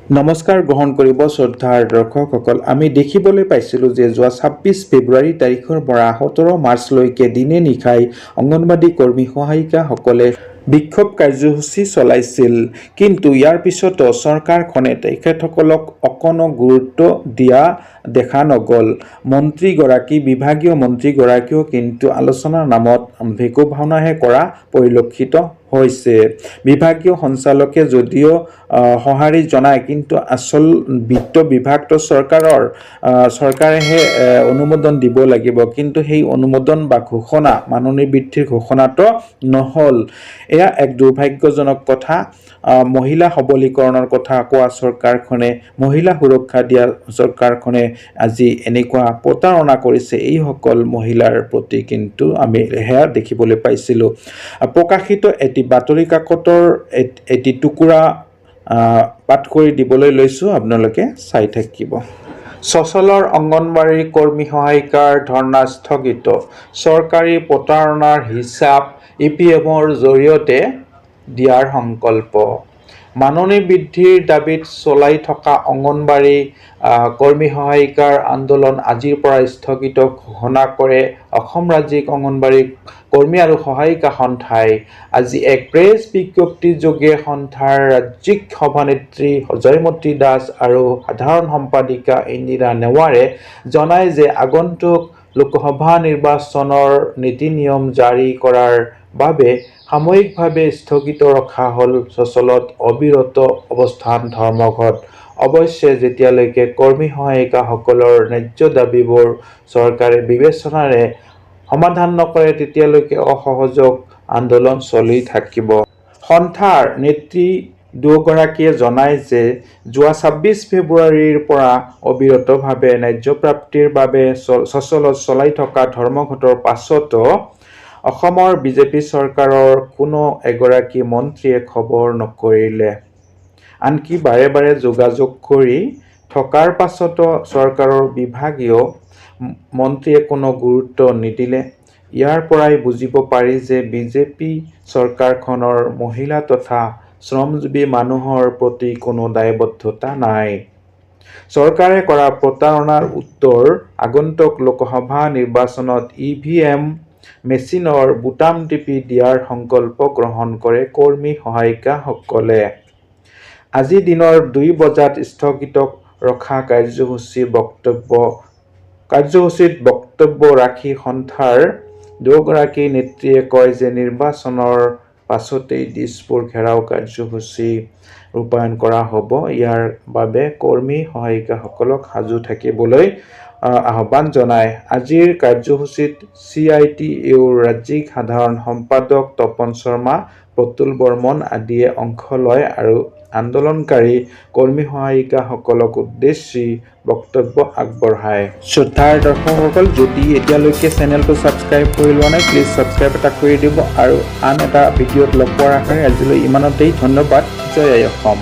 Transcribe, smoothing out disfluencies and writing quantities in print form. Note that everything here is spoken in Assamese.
নমস্কাৰ গ্ৰহণ কৰিব শ্ৰদ্ধাৰ দৰ্শকসকল। আমি দেখিবলৈ পাইছিলোঁ যে যোৱা ২৬ ফেব্ৰুৱাৰী তাৰিখৰ পৰা ১৭ মাৰ্চলৈকে দিনে নিশাই অংগনবাদী কৰ্মী সহায়িকাসকলে বিক্ষোভ কাৰ্যসূচী চলাইছিল। কিন্তু ইয়াৰ পিছতো চৰকাৰখনে তেখেতসকলক অকণো গুৰুত্ব দিয়া দেখা নগ'ল। বিভাগীয় মন্ত্ৰীগৰাকীয়েও কিন্তু আলোচনাৰ নামত ভেকু ভাওনাহে কৰা পৰিলক্ষিত হৈছে। বিভাগীয় সঞ্চালকে যদিও সঁহাৰি জনায়, কিন্তু আচল বিত্ত বিভাগটো চৰকাৰেহে অনুমোদন দিব লাগিব। কিন্তু সেই অনুমোদন বা ঘোষণা মাননি বৃদ্ধিৰ ঘোষণাটো নহ'ল। এয়া এক দুৰ্ভাগ্যজনক কথা। মহিলা সবলীকৰণৰ কথা কোৱা চৰকাৰখনে, মহিলা সুৰক্ষা দিয়া চৰকাৰখনে আজি এনেকুৱা প্ৰতাৰণা কৰিছে এইসকল মহিলাৰ প্ৰতি, কিন্তু আমি সেয়া দেখিবলৈ পাইছিলোঁ। প্ৰকাশিত এটি বাতৰি কাকতৰ এটি টুকুৰা পাঠ কৰি দিবলৈ লৈছোঁ, আপোনালোকে চাই থাকিব। চচলৰ অংগনবাড়ী কৰ্মী সহায়িকাৰ ধৰ্ণা স্থগিত, চৰকাৰী প্ৰতাৰণাৰ হিচাপ EPMৰ জৰিয়তে দিয়াৰ সংকল্প। মাননি বৃদ্ধিৰ দাবীত চলাই থকা অংগনবাড়ী কৰ্মী সহায়িকাৰ আন্দোলন আজিৰ পৰা স্থগিত ঘোষণা কৰে অসম ৰাজ্যিক অংগনবাড়ী কৰ্মী আৰু সহায়িকা সন্থাই। আজি এক প্ৰেছ বিজ্ঞপ্তিযোগে সন্থাৰ ৰাজ্যিক সভানেত্ৰী জয়মতী দাস আৰু সাধাৰণ সম্পাদিকা ইন্দিৰা নেৱাৰে জনায় যে আগন্তুক লোকসভা নিৰ্বাচনৰ নীতি নিয়ম জাৰি কৰাৰ বাবে সাময়িকভাৱে স্থগিত ৰখা হ'ল চচলত অবিৰত অৱস্থান ধৰ্মঘট। অৱশ্যে যেতিয়ালৈকে কৰ্মী সহায়িকাসকলৰ ন্যায্য দাবীবোৰ চৰকাৰে বিবেচনাৰে সমাধান নকৰে, তেতিয়ালৈকে অসহযোগ আন্দোলন চলি থাকিব। সন্থাৰ নেত্ৰী দুগৰাকীয়ে জনায় যে যোৱা ২৬ ফেব্ৰুৱাৰীৰ পৰা অবিৰতভাৱে ন্যায্য প্ৰাপ্তিৰ বাবে চচলত চলাই থকা ধৰ্মঘটৰ পাছতো অসমৰ বিজেপি চৰকাৰৰ কোনো এগৰাকী মন্ত্ৰীয়ে খবৰ নকৰিলে। আনকি বাৰে বাৰে যোগাযোগ কৰি থকাৰ পাছতো চৰকাৰৰ বিভাগীয় মন্ত্ৰীয়ে কোনো গুৰুত্ব নিদিলে। ইয়াৰ পৰাই বুজিব পাৰি যে বিজেপি চৰকাৰখনৰ মহিলা তথা শ্ৰমজীৱী মানুহৰ প্ৰতি কোনো দায়বদ্ধতা নাই। চৰকাৰে কৰা প্ৰতাৰণাৰ উত্তৰ আগন্তুক লোকসভা নিৰ্বাচনত EVM মেচিনৰ বুটাম টিপি দিয়াৰ সংকল্প গ্ৰহণ কৰে কৰ্মী সহায়িকাসকলে। আজি দিনৰ ২ বজাত স্থগিত ৰখা কাৰ্যসূচীত বক্তব্য ৰাখি সন্থাৰ দুগৰাকী নেত্ৰীয়ে কয় যে নিৰ্বাচনৰ পাছতেই দিছপুৰ ঘেৰাও কাৰ্যসূচী ৰূপায়ণ কৰা হ'ব। ইয়াৰ বাবে কৰ্মী সহায়িকাসকলক সাজু থাকিবলৈ আহ্বান জনায়। আজিৰ কাৰ্যসূচীত CITUৰ ৰাজ্যিক সাধাৰণ সম্পাদক তপন শৰ্মা, প্ৰতুল বৰ্মন আদিয়ে অংশ লয় আৰু আন্দোলনকাৰী কৰ্মী সহায়িকাসকলক উদ্দেশ্যি বক্তব্য আগবঢ়ায়। শ্ৰদ্ধাৰ দৰ্শকসকল, যদি এতিয়ালৈকে চেনেলটো ছাবস্ক্ৰাইব কৰি লোৱা নাই, প্লিজ ছাবস্ক্ৰাইব এটা কৰি দিব আৰু আন এটা ভিডিঅ'ত লগ পোৱাৰ আশাৰে আজিলৈ ইমানতেই। ধন্যবাদ। জয় আই অসম।